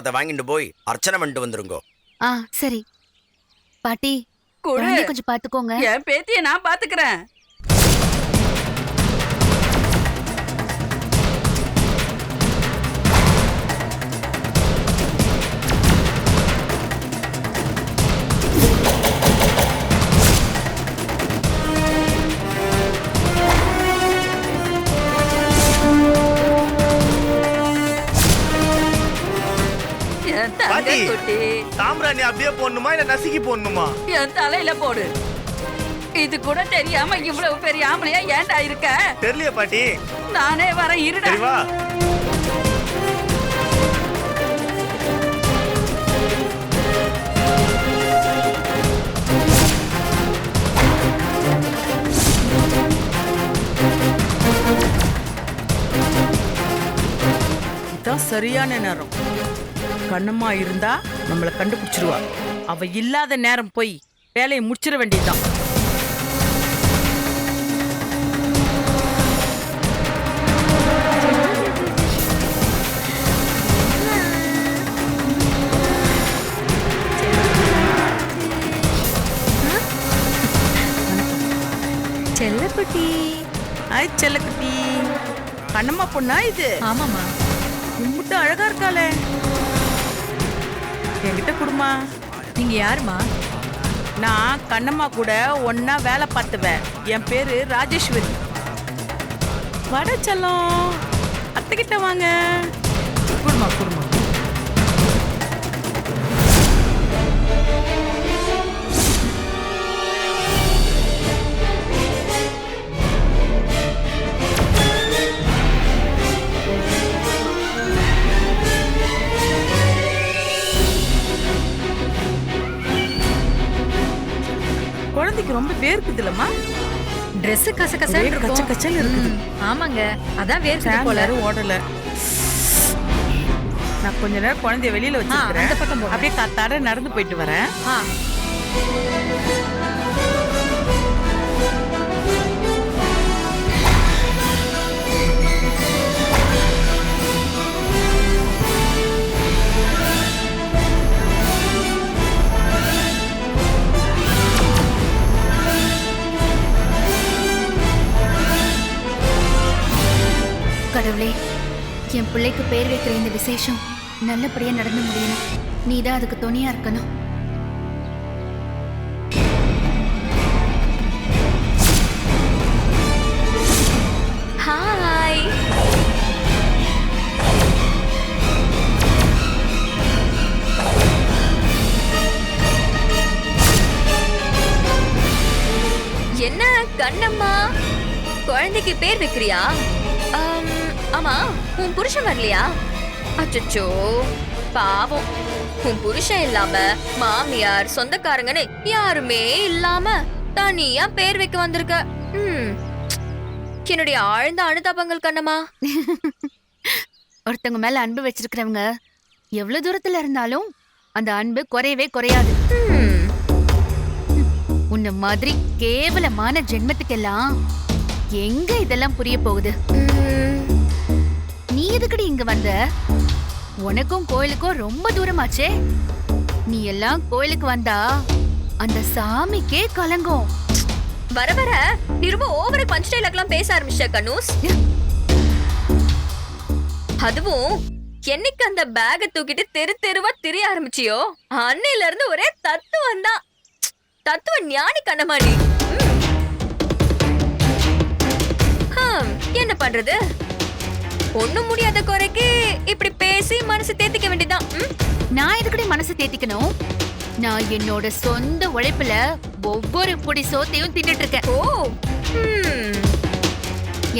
பிரசாதத்தை வாங்கிட்டு போய் அர்ச்சனை பண்ணிட்டு வந்துருங்கோ. சரி பாட்டி, கொஞ்சம் பாத்துக்கோங்க. என் பேத்திய நான் பாத்துக்கிறேன். சாம்பிராணி அப்படியே போடணுமா இல்ல நசுக்கி போடணுமா? என் தலையில போடு. இது கூட தெரியாம இவ்வளவு பெரிய ஆம்பளையா ஏன்டா இருக்க? தெரியல பாட்டி. நானே வரேன், இருடா. வா. இதான் சரியான நேரம். கண்ணம்மா இருந்தா நம்மளை கண்டுபிடிச்சிருவா. அவ இல்லாத நேரம் போய் வேலையை முடிச்சிட வேண்டியதுதான். செல்லக்குட்டி. செல்லக்குட்டி, கண்ணம்மா பொண்ணா இது? ஆமாமா. கும்பிட்டு அழகா இருக்காளே. என்கிட்ட குடுமா. நீங்க யாருமா? நான் கண்ணம்மா கூட ஒன்னா வேலை பார்த்துவேன். என் பேரு ராஜேஸ்வரி. வட செல்லம், அத்தைக்கிட்ட வாங்க. குடுமா குடுமா. குழந்தைக்கு ரொம்ப வேர்க்குது இல்லம்மா? Dress கசகசன்னு இருக்கும். கச்சக்கச்சன்னு இருக்குது. ஆமாங்க, அதான் வேர்க்குது போல. ஓடல. நான் கொஞ்ச நேரம் குழந்தைய வெளியில வச்சிருக்கேன். அந்த பக்கம் போ. அப்படியே காத்தாட நடந்து போயிட்டு வரேன். கடவுளே, என் பிள்ளைக்கு பேர் வைக்கிற இந்த விசேஷம் நல்லபடியா நடந்து முடியணும். நீதான் அதுக்கு துணையா இருக்கணும். ஹாய். என்ன கண்ணம்மா, குழந்தைக்கு பேர் வைக்கிறியா? ஆமா, உன் புருஷன் வரலையா? அச்சோ பாவம், உன் புருஷன் இல்லாம மாமியார் சொந்தக்காரங்கன்னு யாருமே இல்லாம தனியா பேர் வைக்க வந்திருக்க. என்னுடைய ஆழ்ந்த அனுதாபங்கள் கண்ணம்மா. ஒருத்தவங்க மேல அன்பு வச்சிருக்கிறவங்க எவ்வளவு தூரத்துல இருந்தாலும் அந்த அன்பு குறையவே குறையாது. உன்ன மாதிரி கேவலமான ஜென்மத்துக்கெல்லாம் எங்க இதெல்லாம் புரிய போகுது? நீ எதுக்கடி இங்க வந்த? உனக்கும் கோயிலுக்கும் ரொம்ப தூரமாச்சே. நீ எல்லாம் கோயிலுக்கு வந்தா அந்த சாமிக்கே கலங்கும். வர வர நீ ரொம்ப ஓவர பஞ்ச் டைலாக்லாம் பேச ஆரம்பிச்ச கண்ணூஸ். அதுவும் என்னைக்கு அந்த பேக தூக்கிட்டு தெரு தெருவா திரிய ஆரம்பிச்சியோ அன்னையில இருந்து ஒரே தத்துவம் தான். தத்துவ ஞானி கண்ணமாடி. என்ன பண்றது? ஒண்ணும் முடியாத குறைக்கு இப்படி பேசி மனசு தேத்திக்க வேண்டியதான். நான் எதுக்கடி மனசு தேத்திக்கணும்? நான் என்னோட சொந்த உழைப்புல ஒவ்வொரு புடி சோத்தையும் தின்னுட்டு இருக்கேன். ஓ,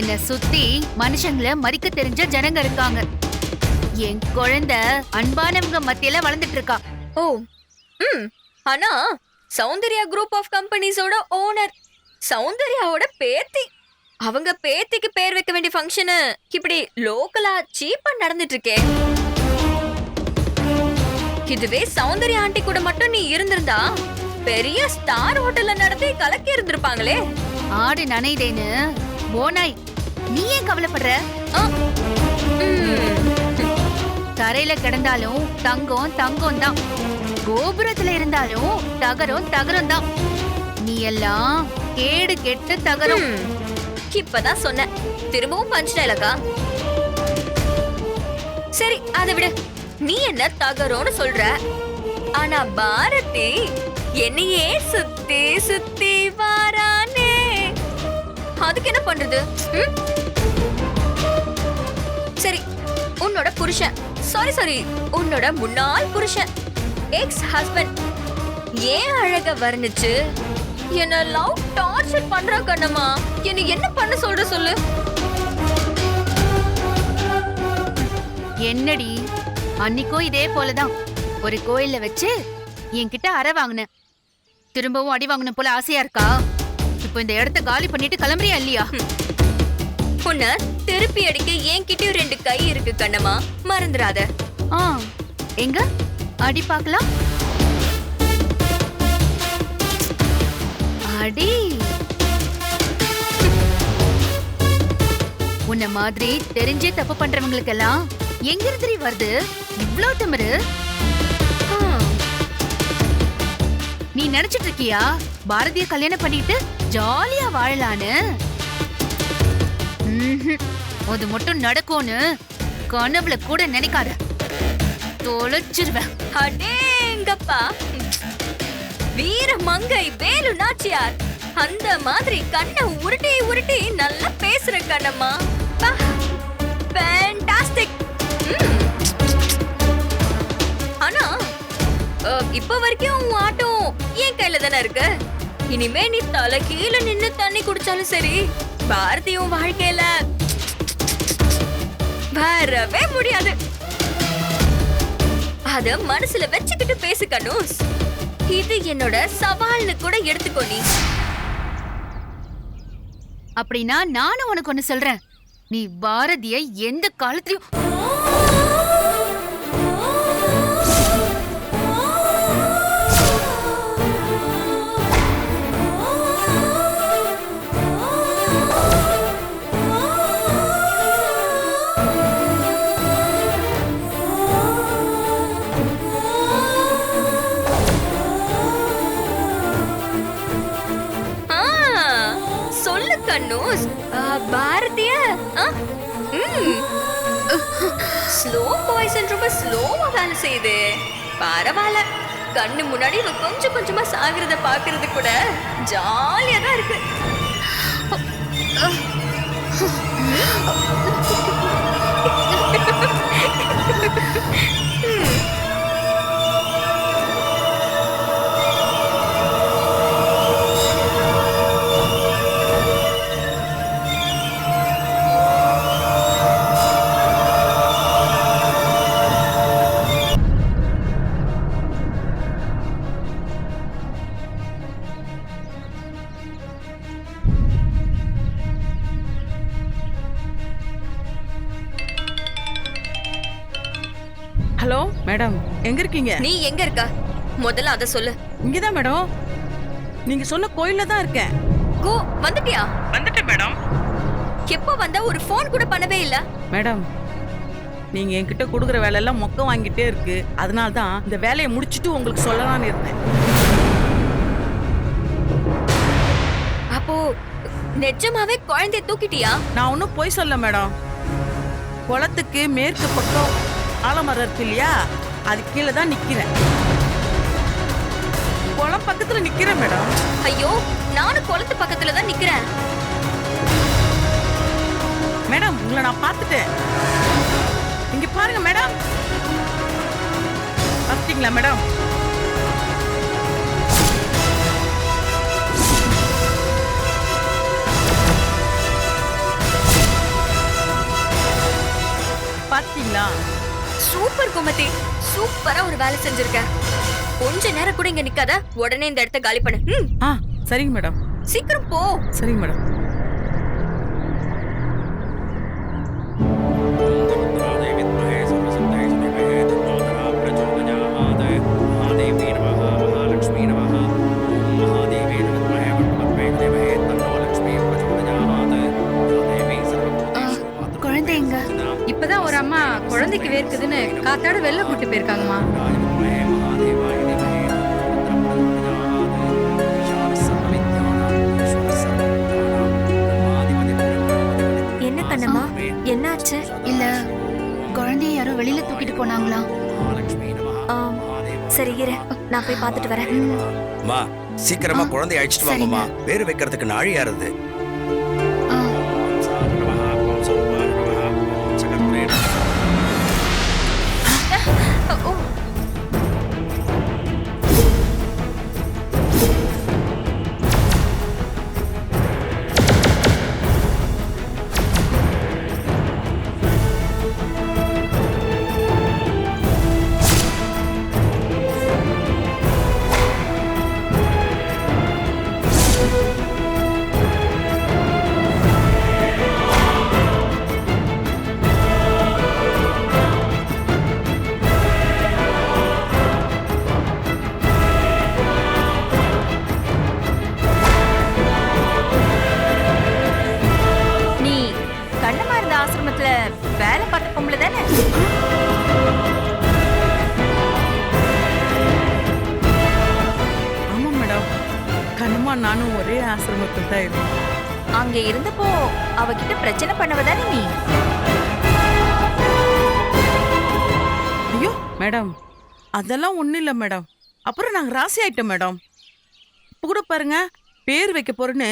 என்ன சுத்தி மனுஷங்களை மதிக்க தெரிஞ்ச ஜனங்க இருக்காங்க. என் குழந்தை அன்பானவங்க மத்தியில வளர்ந்துட்டு இருக்கா. ஓ, ஆனா சௌந்தர்யா குரூப் ஆஃப் கம்பெனிஸோட ஓனர், சௌந்தர்யாவோட பேத்தி. அவங்க பேத்திக்கு பேர் வைக்க வேண்டிய ஃபங்க்ஷன் இப்படி லோக்கலா சீப்பா நடந்துட்டு இருக்கே. இதுவே சௌந்தர்யா ஆண்டி கூட மட்டும் நீ இருந்திருந்தா பெரிய ஸ்டார் ஹோட்டல்ல நடத்தி கலக்கி இருந்திருப்பாங்களே. ஆடு நனைதேன்னு போனாய், நீ ஏன் கவலைப்படுற? தரையில கிடந்தாலும் தங்கம் தங்கம் தான், கோபுரத்துல இருந்தாலும் தகரம் தகரம் தான். நீ எல்லாம் கேடு கெட்ட தகரம். இப்பதான் சொன்னேன், திரும்பவும் பஞ்ச் டயலாகா? சரி அதை விடு. நீ என்ன தகரோன்னு சொல்ற, ஆனா பாரதி என்னையே சுத்தி சுத்தி வாரானே, அதுக்கு என்ன பண்றது? சரி, உன்னோட புருஷன், சாரி உன்னோட முன்னாள் புருஷன், எக்ஸ் ஹஸ்பண்ட் ஏன் அழக வர்ணிச்சு என்ன லவ் டார்ச்சர் பண்றா கண்ணம்மா. என்ன என்ன பண்ண சொல்ற சொல்லு. என்னடி, அன்னிக்கும் இதே போலதான் ஒரு கோயில்ல வச்சு என்கிட்ட அறை வாங்கின, திரும்பவும் அடி வாங்கணும் போல ஆசையா இருக்கா? இப்போ இந்த இடத்த காலி பண்ணிட்டு கிளம்புறியா இல்லையா? உன்ன திருப்பி அடிக்க என்கிட்டயும் 2 கை இருக்கு கண்ணம்மா, மறந்துடாத. எங்க அடி பார்க்கலாம். அடி. உன்ன மாதிரி தெரிஞ்சே தப்பு பண்றவங்களுக்கெல்லாம் எங்க இருந்து வருது இவ்ளோ திமிரு? நீ நினைச்சிட்டு இருக்கியா பாரதிய கல்யாணம் பண்ணிட்டு ஜாலியா வாழலான்னு? அது மட்டும் நடக்கும்னு கனவுல கூட நினைக்காத, தொலைச்சிருவேன். அடேங்கப்பா, வீர மங்கை வேலு நாச்சியார் அந்த மாதிரி கண்ணை உருட்டி உருட்டி நல்லா பேசுற கண்ணம்மா. ஃபேண்டாஸ்டிக். ஆனா இப்ப வரைக்கும் உன் ஆட்டம் என் கையில தானே இருக்கு. இனிமே நீ தலை கீழே நின்னு தண்ணி குடிச்சாலும் சரி, பாரதியும் வாழ்க்கையில வரவே முடியாது. அத மனசுல வச்சுக்கிட்டு பேசு கண்ணூஸ். இது என்னோட சவால்னு கூட எடுத்துக்கோ நீ. அப்படின்னா நானும் உனக்கு ஒண்ணு சொல்றேன், நீ பாரதிய எந்த காலத்திலயும் கண்ணூஸ் பாரதிய ஸ்லோ பாய்சன் ரொம்ப ஸ்லோவா வேலை செய்யுது. பரவாயில்ல, கண்ணு முன்னாடி இவ கொஞ்சம் கொஞ்சமா சாகிறத பாக்குறது கூட ஜாலியா தான் இருக்கு. ஹலோ மேடம், எங்க இருக்கீங்க? நீ எங்க இருக்க முதல்ல அத சொல்லு. இங்கதான் மேடம், நீங்க சொன்ன கோயில்ல தான் இருக்கேன். கோ, வந்துட்டியா? வந்துட்டேன் மேடம். எப்போ வந்த? ஒரு ஃபோன் கூட பண்ணவே இல்ல. மேடம், நீங்க என்கிட்ட கொடுக்குற வேலை எல்லாம் மொக்க வாங்கிட்டே இருக்கு, அதனால தான் இந்த வேலையை முடிச்சிட்டு உங்களுக்கு சொல்லலாம்னு இருந்தேன். அப்போ நிஜமாவே குழந்தைய தூக்கிட்டியா? நான் ஒன்னும் போய் சொல்ல மேடம். குளத்துக்கு மேற்கு பக்கம் ஆலமரம் இருக்கு இல்லையா, அது கீழே தான் நிக்கிறேன். குளம் பக்கத்துல நிக்கிறேன் மேடம். ஐயோ, நானும் குளத்து பக்கத்துல தான் நிக்கிறேன். மேடம், உங்களை நான் பார்த்துட்டேன். இங்க பாருங்க மேடம். பார்த்தீங்களா மேடம்? பார்த்தீங்களா? சூப்பர் குமதி, சூப்பரா ஒரு வேலை செஞ்சிருக்க. கொஞ்ச நேரம் கூட இங்க நிக்காத, உடனே இந்த இடத்த காலி பண்ணு. சரிங்க மேடம். சீக்கிரம் போ. சரிங்க மேடம். குழந்தை எங்க? இப்பதான் ஒரு அம்மா குழந்தைக்கு வேர்க்குதுன்னு காத்தாட வெளில கூட்டி போயிருக்காங்கம்மா. என்ன கண்ணம்மா, என்னாச்சு? இல்ல குழந்தைய யாரோ வெளியில தூக்கிட்டு போனாங்களா? ஆம், சரி இரு, நான் போய் பார்த்துட்டு வரேன். மா சீக்கிரமா குழந்தைய அழைச்சிட்டு வாங்கம்மா. பேரு வைக்கிறதுக்கு நாழி யாருது? ஆ, ஓ, நீ கண்ணம்மா இருந்த ஆசிரமத்துல வேலை பார்த்த பொம்பளை தானே? ஆமா மேடம், கண்ணம்மா நானும் ஒரே ஆசிரமத்தில் தான் இருக்கோம். அங்க இருந்தப்போ அவகிட்ட பிரச்சனை பண்ணவ தானே நீ? ஐயோ மேடம், அதெல்லாம் ஒண்ணும் இல்லை மேடம். அப்புறம் நாங்க ராசி ஆயிட்டோம் மேடம். இப்போ கூட பாருங்க, பேர் வைக்க போறேன்னு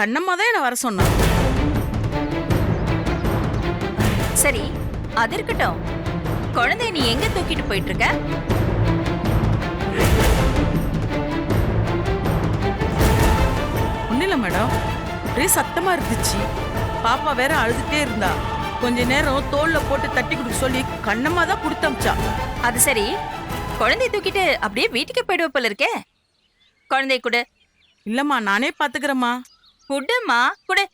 கண்ணம்மா தான் என்னை வர சொன்னா. சரி, அது இருக்கட்டும். குழந்தைய நீ எங்க தூக்கிட்டு போயிட்டு இருக்க? ஒன்றும் இல்லை மேடம், ஒரே சத்தமா இருந்துச்சு. பாப்பா வேற அழுதுட்டே இருந்தா. கொஞ்ச நேரம் தோல்ல போட்டு தட்டி கொடுக்க சொல்லி கண்ணம்மா தான் கொடுத்தமிச்சா. அது சரி, குழந்தைய தூக்கிட்டு அப்படியே வீட்டுக்கு போயிடுவ போல இருக்கே. குழந்தைய குடு. இல்லம்மா, நானே பாத்துக்கிறேம்மா. குடுமா, குடு.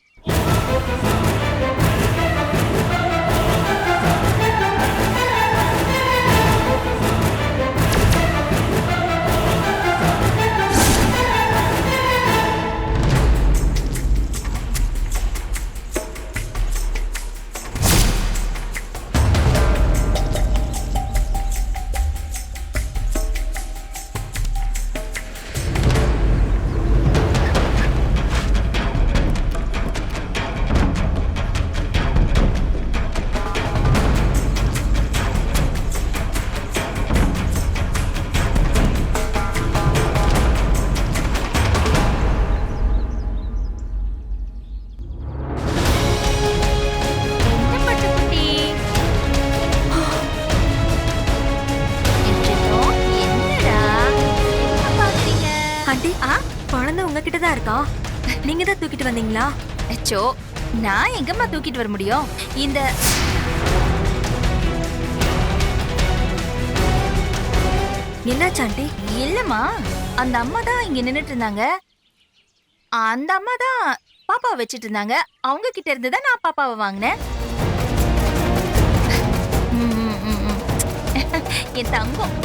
குழந்தை உங்ககிட்ட தான் இருக்கா? நீங்க தான் தூக்கிட்டு வந்தீங்களா? அச்சோ, நான் எங்கம்மா தூக்கிட்டு வர முடியும்? இந்த என்னாச்சு ஆண்டி? இல்லம்மா, அந்த அம்மா தான் இங்க நின்னுட்டு இருந்தாங்க. அந்த அம்மா தான் பாப்பாவை வச்சிட்டு இருந்தாங்க. அவங்க கிட்ட இருந்து தான் நான் பாப்பாவை வாங்கினேன். என் தங்கம்.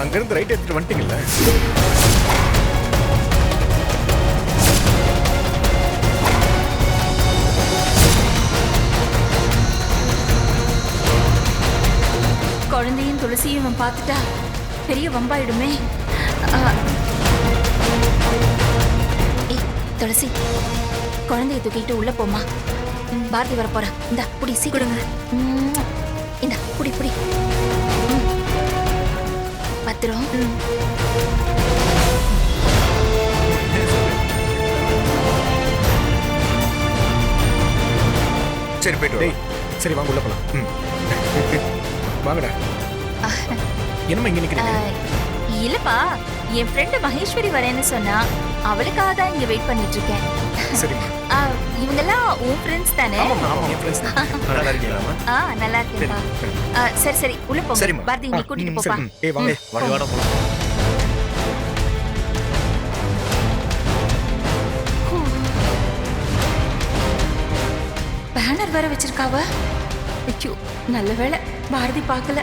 அங்கிருந்து ரைட் எடுத்துட்டு வந்துட்டீங்கல்ல? குழந்தையும் துளசியும் இவன் பார்த்துட்டா பெரிய வம்பாயிடுமே. ஏய் துளசி, குழந்தைய தூக்கிட்டு உள்ள போமா. பாரதி வர போறா. இந்த புடி சீக்கிரங்க. இந்த புடி புடி. பத்திரம். சரி போயிட்டு டேய். சரி வாங்க உள்ள போலாம். வாங்கடா. என்னம்மா இங்க நிக்கிறீங்க? இல்லப்பா, என் ஃப்ரெண்டு மகேஸ்வரி வரேன்னு சொன்னா. அவளுக்காக தான் இங்க வெயிட் பண்ணிட்டு இருக்கேன். சரிம்மா. இவங்கெல்லாம் உன் ஃப்ரெண்ட்ஸ் தானே? ஆமாம்மா, ஆமா என் ஃப்ரெண்ட்ஸ் தான். நல்லா இருக்கீங்களாம்மா? நல்லா இருக்கேன்ப்பா. சரி சரி உள்ள போங்க. பாரதி நீ கூட்டிட்டு போப்பா. ஏய் வாங்க. வாடா போலாம். பேனர் வேற வச்சிருக்காவ. ஐயோ நல்ல வேளை பாரதி பார்க்கல.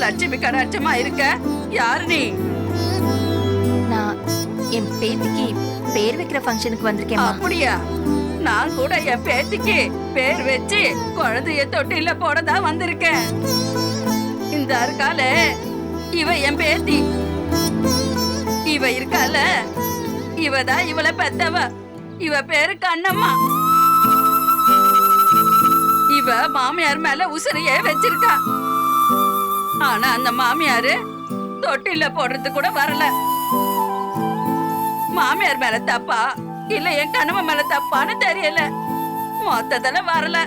லட்சுமி கடாட்சமா இருக்க. யாரு நீ? நான் என் பேத்திக்கு பேர் வைக்கிற ஃபங்க்ஷனுக்கு வந்திருக்கேன். அப்படியா? நான் கூட என் பேத்திக்கு பேர் வச்சு குழந்தைய தொட்டில போடதான் வந்திருக்கேன். இந்த இருக்கால இவ என் பேத்தி. இவ இருக்கால இவதான் இவளை பெத்தவ. இவ பேரு கண்ணம்மா. இவ மாமியார் மேல உசிரியே வச்சிருக்கா. ஆனா அந்த மாமியாரு தொட்டில போடுறது கூட வரல. மாமியார் மேல தப்பா இல்ல என் கணவன் மேல தப்பான்னு தெரியல. மொத்தத்துல வரல.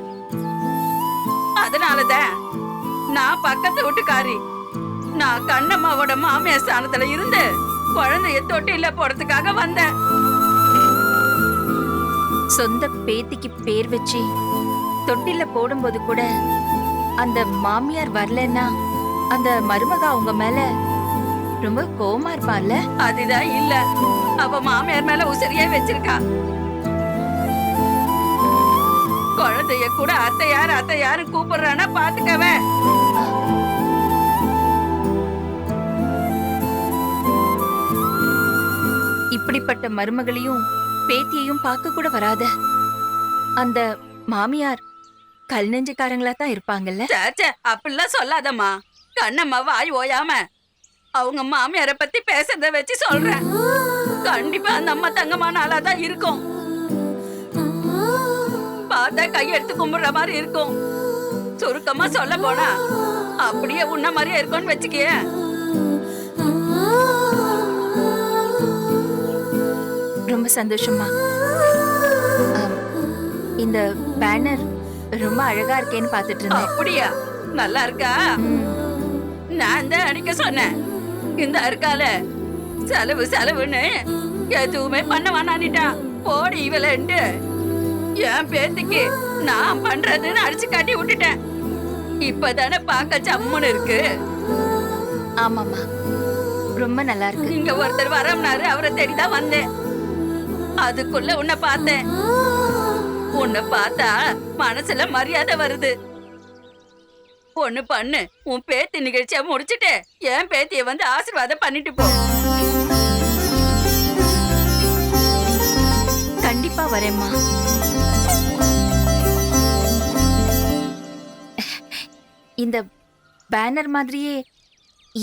அதனாலதான் நான் பக்கத்து வீட்டுக்காரி. நான் கண்ணம்மாவோட மாமியார் ஸ்தானத்துல இருந்து குழந்தைய தொட்டில போறதுக்காக வந்தேன். சொந்த பேத்திக்கு பேர் வச்சு தொட்டில போடும்போது கூட அந்த மாமியார் வரலன்னா அந்த மருமக அவங்க மேல ரொம்ப கோவமா இருப்பாள்ல. அதுதான் இல்ல, அவ மாமியார் மேல உசிரியே வச்சிருக்கா. குழந்தைய கூட அத்தையாரு கூப்பிடுறானா பாத்துக்கவே. இப்படிப்பட்ட மருமகளையும் பேத்தியையும் பார்க்க கூட வராத அந்த மாமியார் கல் நெஞ்சுக்காரங்களா தான் இருப்பாங்கல்ல. சேச்சே, அப்படிலாம் சொல்லாதம்மா. கண்ணம்மா வாய் ஓயாம அவங்க மாமியார பத்தி பேசுறத வச்சு சொல்றேன். கண்டிப்பா அந்த அம்மா தங்கமான ஆளாதான் இருக்கும். பார்த்தா கையெடுத்து கும்பிடுற மாதிரி இருக்கும். சுருக்கமா சொல்ல போனா அப்படியே உன்ன மாதிரியே இருக்கும்னு வச்சுக்கிய. ரொம்ப சந்தோஷமா. இந்த பேனர் ரொம்ப அழகா இருக்கேன்னு பாத்துட்டு இருந்தேன். அப்படியா? நல்லா இருக்கா? நான் தான் அடிக்க சொன்னேன். இந்த இருக்கால செலவுன்னு எதுவுமே பண்ண வேணான்னுட்டா. போடி இவளண்டு என் பேத்திக்கு நான் பண்றதுன்னு அடிச்சு காட்டி விட்டுட்டேன். இப்பதானே பார்க்க சம்முன்னு இருக்கு. ஆமாமா, ரொம்ப நல்லா இருக்கு. இங்க ஒருத்தர் வரம்னாரு, அவரை தேடிதான் வந்தேன். அதுக்குள்ள உன்னை பார்த்தேன். உன்னை பார்த்தா மனசுல மரியாதை வருது. ஒண்ணு பண்ணு, உன் பேத்தி நிகழ்ச்சியா முடிச்சுட்டு என் பேத்திய வந்து ஆசீர்வாதம் பண்ணிட்டு போ. கண்டிப்பா வரேம்மா. இந்த பேனர் மாதிரியே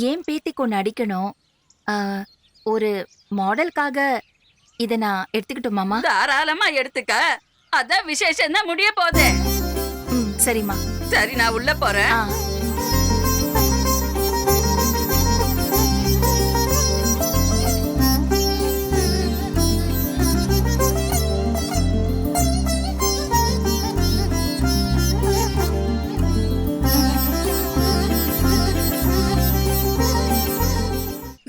ஏன் பேத்திக்கு ஒன்று அடிக்கணும். ஒரு மாடலுக்காக இதை நான் எடுத்துக்கிட்டோமாமா? தாராளமா எடுத்துக்க. அதான் விசேஷம் தான் முடிய போதே. சரிம்மா. சரி, நான் உள்ள போறேன்.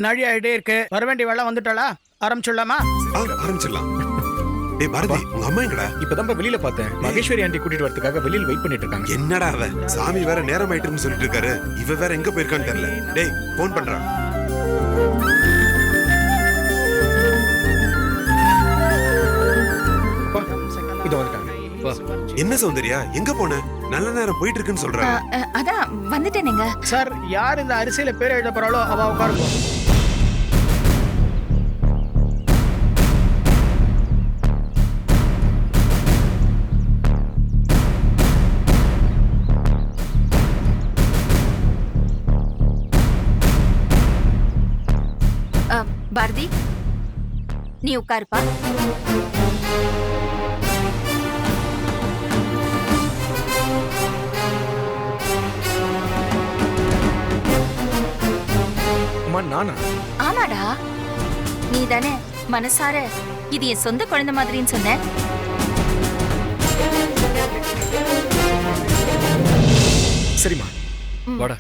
நாழி ஆயிட்டே இருக்கு. வர வேண்டிய வேலை வந்துட்டாளா? ஆரம்பிச்சுடலாமா? ஆரம்பிச்சிடலாம். டேய் பாரதி, உங்க அம்மா எங்கடா? இப்பதான் வெளியில பார்த்தேன். மகேஸ்வரி ஆண்டி கூட்டிட்டு வரதுக்காக வெளியில வெயிட் பண்ணிட்டு இருக்காங்க. என்னடா அவ? சாமி வேற நேரம் ஆயிட்டுன்னு சொல்லிட்டு இருக்காரு. இவ வேற எங்க போயிருக்கான்னு தெரியல. டேய் போன் பண்றா. இதோ வந்துட்டாங்க. என்ன சௌந்தர்யா, எங்க போன? நல்ல நேரம் போயிட்டு இருக்குன்னு சொல்றாங்க. அதான் வந்துட்டேனுங்க. சார், யார் இந்த அரிசியில பேர் எழுத போறாளோ அவ உட்காருங்க. பாரதி, நீ உட்காருப்பா. நானா? ஆமாடா, நீ தானே மனசார இது என் சொந்த குழந்தை மாதிரின்னு சொன்ன. சரிம்மா, வாடா.